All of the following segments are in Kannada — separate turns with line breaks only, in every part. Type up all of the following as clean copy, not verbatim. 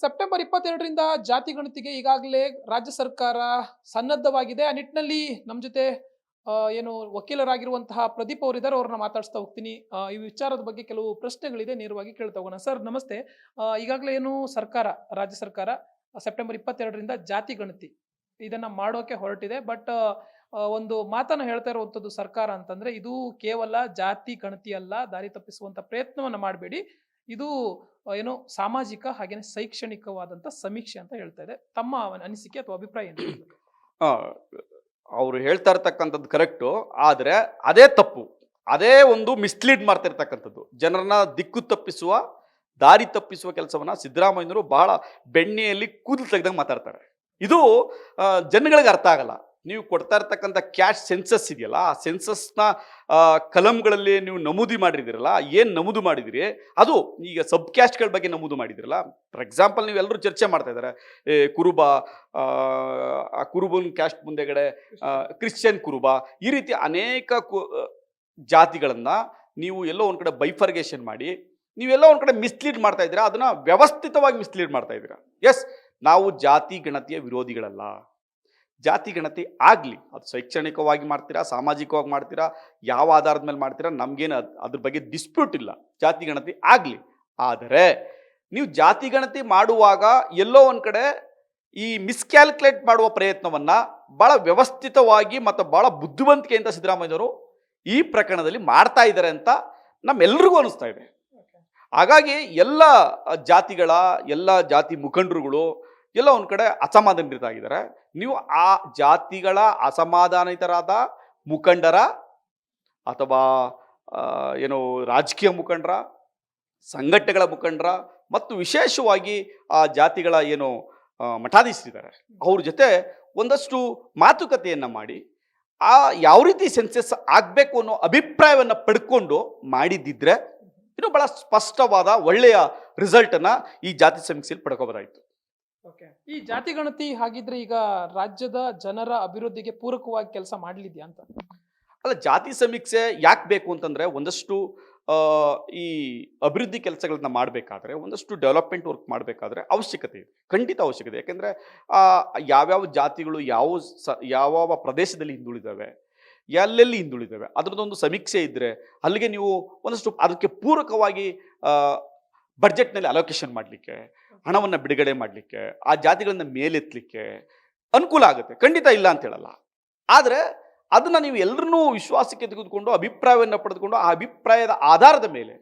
ಸೆಪ್ಟೆಂಬರ್ 22ರಿಂದ ಜಾತಿ ಗಣತಿಗೆ ಈಗಾಗಲೇ ರಾಜ್ಯ ಸರ್ಕಾರ ಸನ್ನದ್ಧವಾಗಿದೆ. ಆ ನಿಟ್ಟಿನಲ್ಲಿ ನಮ್ಮ ಜೊತೆ ಏನು ವಕೀಲರಾಗಿರುವಂತಹ ಪ್ರದೀಪ್ ಅವರಿದ್ದಾರೆ. ಅವ್ರನ್ನ ಮಾತಾಡಿಸ್ತಾ ಹೋಗ್ತೀನಿ. ಈ ವಿಚಾರದ ಬಗ್ಗೆ ಕೆಲವು ಪ್ರಶ್ನೆಗಳಿದೆ, ನೇರವಾಗಿ ಕೇಳ್ತಾ ಹೋಗೋಣ. ಸರ್ ನಮಸ್ತೆ. ಈಗಾಗಲೇ ಏನು ಸರ್ಕಾರ, ರಾಜ್ಯ ಸರ್ಕಾರ ಸೆಪ್ಟೆಂಬರ್ 22ರಿಂದ ಜಾತಿ ಗಣತಿ ಇದನ್ನ ಮಾಡೋಕೆ ಹೊರಟಿದೆ. ಬಟ್ ಒಂದು ಮಾತನ್ನ ಹೇಳ್ತಾ ಇರುವಂತದ್ದು ಸರ್ಕಾರ ಅಂತಂದ್ರೆ, ಇದು ಕೇವಲ ಜಾತಿ ಗಣತಿ ಅಲ್ಲ, ದಾರಿ ತಪ್ಪಿಸುವಂತ ಪ್ರಯತ್ನವನ್ನ ಮಾಡಬೇಡಿ. ಇದು ಏನು ಸಾಮಾಜಿಕ ಹಾಗೇನೆ ಶೈಕ್ಷಣಿಕವಾದಂತ ಸಮೀಕ್ಷೆ ಅಂತ ಹೇಳ್ತಾ ಇದೆ. ತಮ್ಮ ಅನಿಸಿಕೆ ಅಥವಾ ಅಭಿಪ್ರಾಯ ಏನು?
ಆ, ಅವ್ರು ಹೇಳ್ತಾ ಇರ್ತಕ್ಕಂಥದ್ದು ಕರೆಕ್ಟು, ಆದರೆ ಅದೇ ತಪ್ಪು. ಅದೇ ಒಂದು ಮಿಸ್ಲೀಡ್ ಮಾಡ್ತಾ ಇರ್ತಕ್ಕಂಥದ್ದು, ಜನರನ್ನ ದಿಕ್ಕು ತಪ್ಪಿಸುವ, ದಾರಿ ತಪ್ಪಿಸುವ ಕೆಲಸವನ್ನ ಸಿದ್ದರಾಮಯ್ಯನವರು ಬಹಳ ಬೆಣ್ಣೆಯಲ್ಲಿ ಕೂದಲು ತೆಗೆದಂಗೆ ಮಾತಾಡ್ತಾರೆ. ಇದು ಜನಗಳಿಗೆ ಅರ್ಥ ಆಗಲ್ಲ. ನೀವು ಕೊಡ್ತಾ ಇರ್ತಕ್ಕಂಥ ಕ್ಯಾಶ್ ಸೆನ್ಸಸ್ ಇದೆಯಲ್ಲ, ಆ ಸೆನ್ಸಸ್ನ ಕಲಂಗಳಲ್ಲಿ ನೀವು ನಮೂದಿ ಮಾಡಿದಿರಲ್ಲ, ಏನು ನಮೂದು ಮಾಡಿದಿರಿ ಅದು ಈಗ ಸಬ್ ಕ್ಯಾಸ್ಟ್ಗಳ ಬಗ್ಗೆ ನಮೂದು ಮಾಡಿದಿರಲ್ಲ. ಫಾರ್ ಎಕ್ಸಾಂಪಲ್, ನೀವು ಎಲ್ಲರೂ ಚರ್ಚೆ ಮಾಡ್ತಾ ಇದ್ದಾರೆ, ಕುರುಬ, ಆ ಕುರುಬನ್ ಕ್ಯಾಸ್ಟ್ ಮುಂದೆಗಡೆ ಕ್ರಿಶ್ಚಿಯನ್ ಕುರುಬ, ಈ ರೀತಿ ಅನೇಕ ಜಾತಿಗಳನ್ನು ನೀವು ಎಲ್ಲೋ ಒಂದು ಕಡೆ ಬೈಫರ್ಗೇಷನ್ ಮಾಡಿ ನೀವೆಲ್ಲ ಒಂದು ಕಡೆ ಮಿಸ್ಲೀಡ್ ಮಾಡ್ತಾ ಇದ್ದೀರಾ. ಅದನ್ನು ವ್ಯವಸ್ಥಿತವಾಗಿ ಮಿಸ್ಲೀಡ್ ಮಾಡ್ತಾ ಇದ್ದೀರಾ. ಎಸ್, ನಾವು ಜಾತಿ ಗಣತಿಯ ವಿರೋಧಿಗಳಲ್ಲ. ಜಾತಿ ಗಣತಿ ಆಗಲಿ, ಅದು ಶೈಕ್ಷಣಿಕವಾಗಿ ಮಾಡ್ತೀರಾ, ಸಾಮಾಜಿಕವಾಗಿ ಮಾಡ್ತೀರಾ, ಯಾವ ಆಧಾರದ ಮೇಲೆ ಮಾಡ್ತೀರಾ, ನಮಗೇನು ಅದ್ರ ಬಗ್ಗೆ ಡಿಸ್ಪ್ಯೂಟ್ ಇಲ್ಲ. ಜಾತಿ ಗಣತಿ ಆಗಲಿ. ಆದರೆ ನೀವು ಜಾತಿ ಗಣತಿ ಮಾಡುವಾಗ ಎಲ್ಲೋ ಒಂದು ಕಡೆ ಈ ಮಿಸ್ಕ್ಯಾಲ್ಕುಲೇಟ್ ಮಾಡುವ ಪ್ರಯತ್ನವನ್ನು ಭಾಳ ವ್ಯವಸ್ಥಿತವಾಗಿ ಮತ್ತು ಭಾಳ ಬುದ್ಧಿವಂತಿಕೆಯಿಂದ ಸಿದ್ದರಾಮಯ್ಯವರು ಈ ಪ್ರಕರಣದಲ್ಲಿ ಮಾಡ್ತಾ ಇದ್ದಾರೆ ಅಂತ ನಮ್ಮೆಲ್ಲರಿಗೂ ಅನಿಸ್ತಾ ಇದೆ. ಹಾಗಾಗಿ ಎಲ್ಲ ಜಾತಿಗಳ ಎಲ್ಲ ಜಾತಿ ಮುಖಂಡರುಗಳು ಎಲ್ಲ ಒಂದು ಕಡೆ ಅಸಮಾಧಾನಿತರಾಗಿದ್ದಾರೆ. ನೀವು ಆ ಜಾತಿಗಳ ಅಸಮಾಧಾನಿತರಾದ ಮುಖಂಡರ ಅಥವಾ ಏನು ರಾಜಕೀಯ ಮುಖಂಡರ, ಸಂಘಟನೆಗಳ ಮುಖಂಡರ ಮತ್ತು ವಿಶೇಷವಾಗಿ ಆ ಜಾತಿಗಳ ಏನು ಮಠಾಧೀಶರಿದ್ದಾರೆ ಅವ್ರ ಜೊತೆ ಒಂದಷ್ಟು ಮಾತುಕತೆಯನ್ನು ಮಾಡಿ ಯಾವ ರೀತಿ ಸೆನ್ಸಸ್ ಆಗಬೇಕು ಅನ್ನೋ ಅಭಿಪ್ರಾಯವನ್ನು ಪಡ್ಕೊಂಡು ಮಾಡಿದ್ದಿದ್ರೆ ಇನ್ನು ಭಾಳ ಸ್ಪಷ್ಟವಾದ ಒಳ್ಳೆಯ ರಿಸಲ್ಟನ್ನು ಈ ಜಾತಿ ಸಮೀಕ್ಷೆಯಲ್ಲಿ ಪಡ್ಕೋಬೋದಾಯಿತು.
ಈ ಜಾತಿ ಗಣತಿ ಹಾಗಿದ್ರೆ ಈಗ ರಾಜ್ಯದ ಜನರ ಅಭಿವೃದ್ಧಿಗೆ ಪೂರಕವಾಗಿ ಕೆಲಸ ಮಾಡಲಿದ್ಯಾ ಅಂತ?
ಅಲ್ಲ, ಜಾತಿ ಸಮೀಕ್ಷೆ ಯಾಕೆ ಬೇಕು ಅಂತಂದರೆ, ಒಂದಷ್ಟು ಈ ಅಭಿವೃದ್ಧಿ ಕೆಲಸಗಳನ್ನ ಮಾಡಬೇಕಾದ್ರೆ, ಒಂದಷ್ಟು ಡೆವಲಪ್ಮೆಂಟ್ ವರ್ಕ್ ಮಾಡಬೇಕಾದ್ರೆ ಅವಶ್ಯಕತೆ ಇದೆ, ಖಂಡಿತ ಅವಶ್ಯಕತೆ. ಯಾಕೆಂದರೆ ಯಾವ್ಯಾವ ಜಾತಿಗಳು ಯಾವ ಪ್ರದೇಶದಲ್ಲಿ ಹಿಂದುಳಿದಾವೆ, ಎಲ್ಲೆಲ್ಲಿ ಹಿಂದುಳಿದಾವೆ, ಅದರದ್ದೊಂದು ಸಮೀಕ್ಷೆ ಇದ್ದರೆ ಅಲ್ಲಿಗೆ ನೀವು ಒಂದಷ್ಟು ಅದಕ್ಕೆ ಪೂರಕವಾಗಿ ಬಡ್ಜೆಟ್ನಲ್ಲಿ ಅಲೋಕೇಶನ್ ಮಾಡಲಿಕ್ಕೆ, ಹಣವನ್ನು ಬಿಡುಗಡೆ ಮಾಡಲಿಕ್ಕೆ, ಆ ಜಾತಿಗಳನ್ನು ಮೇಲೆತ್ತಲಿಕ್ಕೆ ಅನುಕೂಲ ಆಗುತ್ತೆ. ಖಂಡಿತ ಇಲ್ಲ ಅಂತ ಹೇಳಲ್ಲ. ಆದರೆ ಅದನ್ನು ನೀವು ಎಲ್ಲರನ್ನೂ ವಿಶ್ವಾಸಕ್ಕೆ ತೆಗೆದುಕೊಂಡು ಅಭಿಪ್ರಾಯವನ್ನು ಪಡೆದುಕೊಂಡು ಆ ಅಭಿಪ್ರಾಯದ ಆಧಾರದ ಮೇಲೆ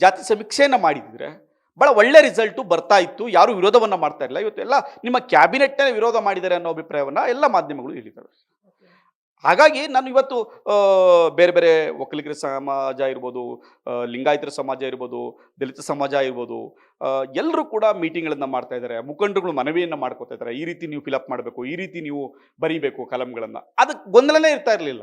ಜಾತಿ ಸಮೀಕ್ಷೆಯನ್ನು ಮಾಡಿದರೆ ಭಾಳ ಒಳ್ಳೆ ರಿಸಲ್ಟು ಬರ್ತಾ ಇತ್ತು. ಯಾರೂ ವಿರೋಧವನ್ನು ಮಾಡ್ತಾ ಇಲ್ಲ. ಇವತ್ತು ಎಲ್ಲ ನಿಮ್ಮ ಕ್ಯಾಬಿನೆಟ್ನೇ ವಿರೋಧ ಮಾಡಿದ್ದಾರೆ ಅನ್ನೋ ಅಭಿಪ್ರಾಯವನ್ನು ಎಲ್ಲ ಮಾಧ್ಯಮಗಳು ಹೇಳಿದ್ದಾರೆ. ಹಾಗಾಗಿ ನಾನು ಇವತ್ತು ಬೇರೆ ಬೇರೆ ಒಕ್ಕಲಿಗರ ಸಮಾಜ ಇರ್ಬೋದು, ಲಿಂಗಾಯತರ ಸಮಾಜ ಇರ್ಬೋದು, ದಲಿತ ಸಮಾಜ ಇರ್ಬೋದು, ಎಲ್ಲರೂ ಕೂಡ ಮೀಟಿಂಗ್ಗಳನ್ನು ಮಾಡ್ತಾ ಇದ್ದಾರೆ. ಮುಖಂಡರುಗಳು ಮನವಿಯನ್ನು ಮಾಡ್ಕೋತಾ ಇದ್ದಾರೆ, ಈ ರೀತಿ ನೀವು ಫಿಲಪ್ ಮಾಡಬೇಕು, ಈ ರೀತಿ ನೀವು ಬರೀಬೇಕು ಕಲಂಗಳನ್ನು. ಅದಕ್ಕೆ ಗೊಂದಲನೇ ಇರ್ತಾ ಇರಲಿಲ್ಲ.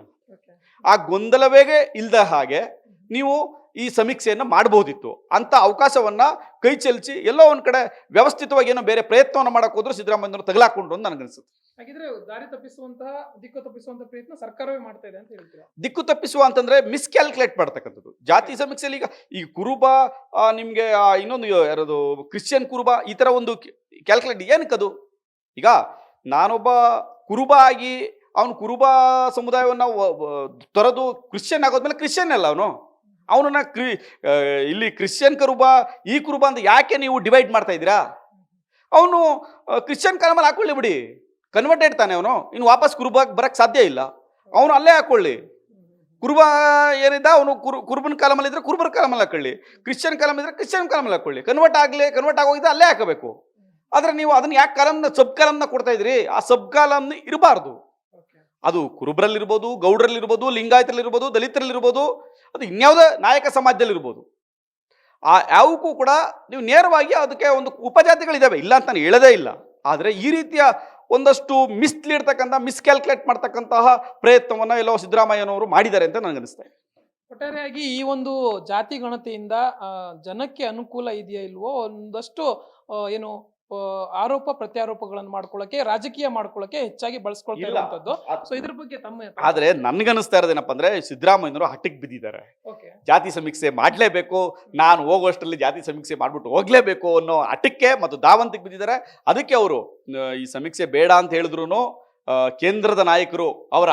ಆ ಗೊಂದಲವೇ ಇಲ್ಲದ ಹಾಗೆ ನೀವು ಈ ಸಮೀಕ್ಷೆಯನ್ನು ಮಾಡಬಹುದಿತ್ತು. ಅಂಥ ಅವಕಾಶವನ್ನು ಕೈ ಚೆಲ್ಚಿ ಎಲ್ಲೋ ಒಂದು ಕಡೆ ವ್ಯವಸ್ಥಿತವಾಗಿ ಏನೋ ಬೇರೆ ಪ್ರಯತ್ನವನ್ನು ಮಾಡೋಕೆ ಹೋದ್ರು ಸಿದ್ದರಾಮಯ್ಯನವರು ತಗಲಾಕೊಂಡು ಅಂತ ನನಗನ್ಸುತ್ತೆ.
ಹಾಗಿದ್ರೆ ದಾರಿ ತಪ್ಪಿಸುವಂತಹ, ದಿಕ್ಕು ತಪ್ಪಿಸುವಂತಹ ಪ್ರಯತ್ನ ಸರ್ಕಾರವೇ ಮಾಡ್ತಾ ಇದೆ ಅಂತ ಹೇಳ್ತೀರಾ?
ದಿಕ್ಕು ತಪ್ಪಿಸುವ ಅಂತಂದ್ರೆ ಮಿಸ್ಕ್ಯಾಲ್ಕುಲೇಟ್ ಮಾಡ್ತಕ್ಕಂಥದ್ದು. ಜಾತಿ ಸಮೀಕ್ಷೆಯಲ್ಲಿ ಈಗ ಕುರುಬ ನಿಮಗೆ ಇನ್ನೊಂದು ಯಾರದು ಕ್ರಿಶ್ಚಿಯನ್ ಕುರುಬ, ಈ ಥರ ಒಂದು ಕ್ಯಾಲ್ಕುಲೇಟ್ ಏನಕ್ಕದು? ಈಗ ನಾನೊಬ್ಬ ಕುರುಬ ಆಗಿ ಅವನು ಕುರುಬ ಸಮುದಾಯವನ್ನು ತೊರೆದು ಕ್ರಿಶ್ಚಿಯನ್ ಆಗೋದ್ಮೇಲೆ ಕ್ರಿಶ್ಚಿಯನ್ ಅಲ್ಲ ಅವನನ್ನ ಇಲ್ಲಿ ಕ್ರಿಶ್ಚಿಯನ್ ಕುರುಬ, ಈ ಕುರುಬ ಅಂತ ಯಾಕೆ ನೀವು ಡಿವೈಡ್ ಮಾಡ್ತಾ ಇದ್ದೀರಾ? ಅವನು ಕ್ರಿಶ್ಚಿಯನ್ ಕಾಲಮಲ್ಲಿ ಹಾಕೊಳ್ಳಿ ಬಿಡಿ, ಕನ್ವರ್ಟೆಡ್ ತಾನೆ ಅವನು, ಇನ್ನು ವಾಪಸ್ ಕುರುಬಾಗಿ ಬರಕ್ಕೆ ಸಾಧ್ಯ ಇಲ್ಲ. ಅವನು ಅಲ್ಲೇ ಹಾಕೊಳ್ಳಿ. ಕುರುಬ ಏನಿದ್ದ ಅವನು ಕುರುಬನ ಕಾಲಮಲ್ಲಿ ಇದ್ರೆ ಕುರುಬರ ಕಾಲಮಲ್ಲಿ ಹಾಕೊಳ್ಳಿ, ಕ್ರಿಶ್ಚಿಯನ್ ಕಾಲಮ್ ಇದ್ರೆ ಕ್ರಿಶ್ಚಿಯನ್ ಕಾಲಮಲ್ಲಿ ಹಾಕೊಳ್ಳಿ. ಕನ್ವರ್ಟ್ ಆಗೋಗಿದ್ದ ಅಲ್ಲೇ ಹಾಕಬೇಕು. ಆದರೆ ನೀವು ಅದನ್ನ ಯಾಕೆ ಸಬ್ ಕಾಲಮ್ನ ಕೊಡ್ತಾ ಇದ್ರಿ? ಆ ಸಬ್ ಕಾಲಮ್ನ ಇರಬಾರ್ದು. ಅದು ಕುರುಬರಲ್ಲಿರ್ಬೋದು, ಗೌಡರಲ್ಲಿರ್ಬೋದು, ಲಿಂಗಾಯತರಲ್ಲಿರ್ಬೋದು, ದಲಿತರಲ್ಲಿರ್ಬೋದು, ಅದು ಇನ್ಯಾವುದೇ ನಾಯಕ ಸಮಾಜದಲ್ಲಿರ್ಬೋದು. ಆ ಯಾವಕ್ಕೂ ಕೂಡ ನೀವು ನೇರವಾಗಿ ಅದಕ್ಕೆ ಒಂದು ಉಪಜಾತಿಗಳಿದ್ದಾವೆ, ಇಲ್ಲ ಅಂತ ನಾನು ಹೇಳೋದೇ ಇಲ್ಲ. ಆದರೆ ಈ ರೀತಿಯ ಒಂದಷ್ಟು ಮಿಸ್ಕ್ಯಾಲ್ಕುಲೇಟ್ ಮಾಡ್ತಕ್ಕಂತಹ ಪ್ರಯತ್ನವನ್ನು ಎಲ್ಲೋ ಸಿದ್ದರಾಮಯ್ಯನವರು ಮಾಡಿದ್ದಾರೆ ಅಂತ ನನಗನ್ನಿಸ್ತಾ ಇದೆ.
ಒಟ್ಟಾರೆಯಾಗಿ ಈ ಒಂದು ಜಾತಿ ಗಣತಿಯಿಂದ ಜನಕ್ಕೆ ಅನುಕೂಲ ಇದೆಯಾ ಇಲ್ವೋ, ಒಂದಷ್ಟು ಏನು ಆರೋಪ ಪ್ರತ್ಯಾರೋಪಗಳನ್ನು ಮಾಡ್ಕೊಳ್ಳಕ್ಕೆ, ರಾಜಕೀಯ ಮಾಡ್ಕೊಳ್ಳಕ್ಕೆ ಹೆಚ್ಚಾಗಿ ಬಳಸ್ಕೊಳ್ತಾ
ಇಲ್ಲ.
ಇರುವಂತದ್ದು. ಸೊ ಇದ್ರ ಬಗ್ಗೆ ತಮ್ಮ
ಆದ್ರೆ ನನ್ಗನ್ನಿಸ್ತಾ ಇರೋದೇನಪ್ಪ ಅಂದ್ರೆ ಸಿದ್ದರಾಮಯ್ಯನವರು ಹಟ್ಟಿಗೆ ಬಿದ್ದಿದ್ದಾರೆ.
ಓಕೆ.
ಜಾತಿ ಸಮೀಕ್ಷೆ ಮಾಡ್ಲೇಬೇಕು, ನಾನು ಹೋಗುವಷ್ಟರಲ್ಲಿ ಜಾತಿ ಸಮೀಕ್ಷೆ ಮಾಡ್ಬಿಟ್ಟು ಹೋಗ್ಲೇಬೇಕು ಅನ್ನೋ ಹಠಕ್ಕೆ ಮತ್ತು ಧಾವಂತಕ್ಕೆ ಬಿದ್ದಿದ್ದಾರೆ. ಅದಕ್ಕೆ ಅವರು ಈ ಸಮೀಕ್ಷೆ ಬೇಡ ಅಂತ ಹೇಳಿದ್ರು ಕೇಂದ್ರದ ನಾಯಕರು ಅವರ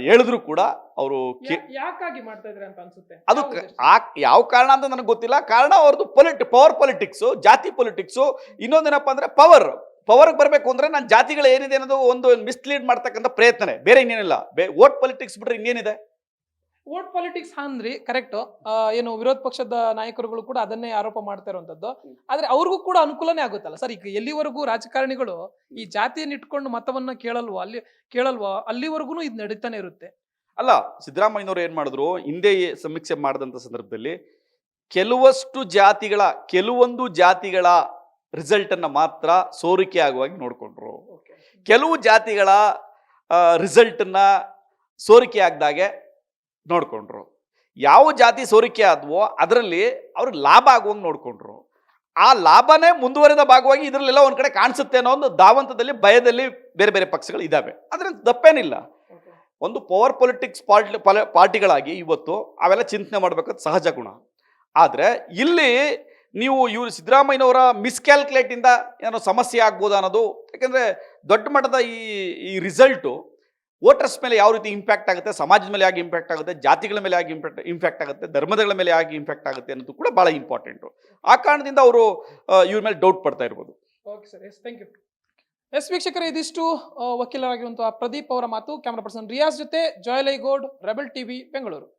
ಹೇಳಿದ್ರು ಕೂಡ ಅವರು
ಯಾಕಾಗಿ ಮಾಡ್ತಾ ಇದ್ರೆ ಅಂತ ಅನ್ಸುತ್ತೆ?
ಅದು ಯಾವ ಕಾರಣ ಅಂತ ನನಗೆ ಗೊತ್ತಿಲ್ಲ. ಕಾರಣ ಅವ್ರದ್ದು ಪವರ್ ಪೊಲಿಟಿಕ್ಸ್, ಜಾತಿ ಪೊಲಿಟಿಕ್ಸ್. ಇನ್ನೊಂದೇನಪ್ಪ ಅಂದ್ರೆ ಪವರ್ಗೆ ಬರಬೇಕು ಅಂದ್ರೆ ನಾನು ಜಾತಿಗಳು ಏನಿದೆ ಅನ್ನೋದು ಒಂದು ಮಿಸ್ಲೀಡ್ ಮಾಡ್ತಕ್ಕಂಥ ಪ್ರಯತ್ನನೇ, ಬೇರೆ ಇನ್ನೇನಿಲ್ಲ. ವೋಟ್ ಪೊಲಿಟಿಕ್ಸ್ ಬಿಟ್ರೆ ಇನ್ನೇನಿದೆ?
ವೋಟ್ ಪಾಲಿಟಿಕ್ಸ್ ಅಂದ್ರಿ ಕರೆಕ್ಟ್. ಏನು ವಿರೋಧ ಪಕ್ಷದ ನಾಯಕರುಗಳು ಕೂಡ ಅದನ್ನೇ ಆರೋಪ ಮಾಡ್ತಾ ಇರುವಂತದ್ದು. ಆದ್ರೆ ಅವ್ರಿಗೂ ಕೂಡ ಅನುಕೂಲನೇ ಆಗುತ್ತಲ್ಲ ಸರ್. ಈಗ ಎಲ್ಲಿವರೆಗೂ ರಾಜಕಾರಣಿಗಳು ಈ ಜಾತಿಯನ್ನು ಇಟ್ಕೊಂಡು ಮತವನ್ನ ಕೇಳಲ್ವಾ ಅಲ್ಲಿವರೆಗೂ ಇದು ನಡೀತಾನೆ ಇರುತ್ತೆ.
ಅಲ್ಲ, ಸಿದ್ದರಾಮಯ್ಯನವರು ಏನ್ ಮಾಡಿದ್ರು, ಹಿಂದೆ ಸಮೀಕ್ಷೆ ಮಾಡಿದಂಥ ಸಂದರ್ಭದಲ್ಲಿ ಕೆಲವೊಂದು ಜಾತಿಗಳ ರಿಸಲ್ಟ್ ಅನ್ನ ಮಾತ್ರ ಸೋರಿಕೆ ಆಗುವಾಗಿ ನೋಡ್ಕೊಂಡ್ರು. ಕೆಲವು ಜಾತಿಗಳ ರಿಸಲ್ಟ್ ಅನ್ನ ಸೋರಿಕೆ ಆಗದಾಗೆ ನೋಡ್ಕೊಂಡ್ರು. ಯಾವ ಜಾತಿ ಸೋರಿಕೆ ಆದ್ವೋ ಅದರಲ್ಲಿ ಅವ್ರಿಗೆ ಲಾಭ ಆಗುವಂಗೆ ನೋಡ್ಕೊಂಡ್ರು. ಆ ಲಾಭನೇ ಮುಂದುವರೆದ ಭಾಗವಾಗಿ ಇದರಲ್ಲೆಲ್ಲ ಒಂದ್ ಕಡೆ ಕಾಣಿಸುತ್ತೆ ಅನ್ನೋ ಒಂದು ಧಾವಂತದಲ್ಲಿ, ಭಯದಲ್ಲಿ ಬೇರೆ ಬೇರೆ ಪಕ್ಷಗಳು ಇದಾವೆ. ಅದ್ರ ತಪ್ಪೇನಿಲ್ಲ. ಒಂದು ಪವರ್ ಪೊಲಿಟಿಕ್ಸ್ ಪಾರ್ಟಿಗಳಾಗಿ ಇವತ್ತು ಅವೆಲ್ಲ ಚಿಂತನೆ ಮಾಡ್ಬೇಕಾದ ಸಹಜ ಗುಣ. ಆದ್ರೆ ಇಲ್ಲಿ ನೀವು ಇವರು ಸಿದ್ದರಾಮಯ್ಯನವರ ಮಿಸ್ಕ್ಯಾಲ್ಕುಲೇಟ್ ಇಂದ ಏನೋ ಸಮಸ್ಯೆ ಆಗ್ಬೋದು ಅನ್ನೋದು. ಯಾಕಂದ್ರೆ ದೊಡ್ಡ ಮಟ್ಟದ ಈ ರಿಸಲ್ಟು ವೋಟರ್ಸ್ ಮೇಲೆ ಯಾವ ರೀತಿ ಇಂಪ್ಯಾಕ್ಟ್ ಆಗುತ್ತೆ, ಸಮಾಜದ ಮೇಲೆ ಹೇಗೆ ಇಂಪ್ಯಾಕ್ಟ್ ಆಗುತ್ತೆ, ಜಾತಿಗಳ ಮೇಲೆ ಹೇಗೆ ಇಂಪ್ಯಾಕ್ಟ್ ಆಗುತ್ತೆ, ಧರ್ಮಗಳ ಮೇಲೆ ಹೇಗೆ ಇಂಪ್ಯಾಕ್ಟ್ ಆಗುತ್ತೆ ಅನ್ನೋದು ಕೂಡ ಬಹಳ ಇಂಪಾರ್ಟೆಂಟು. ಆ ಕಾರಣದಿಂದ ಅವರು ಇವ್ರ ಮೇಲೆ ಡೌಟ್ ಪಡ್ತಾ ಇರ್ಬೋದು.
Okay sir, yes, thank you. Yes ವೀಕ್ಷಕರೇ, ಇದಿಷ್ಟು ವಕೀಲರಾಗಿರುವಂತಹ ಪ್ರದೀಪ್ ಅವರ ಮಾತು. ಕ್ಯಾಮರಾ ಪರ್ಸನ್ ರಿಯಾಜ್ ಜೊತೆ ಜಾಯ್ ಲೈಗೌಡ್, ರೆಬೆಲ್ ಟಿವಿ, ಬೆಂಗಳೂರು.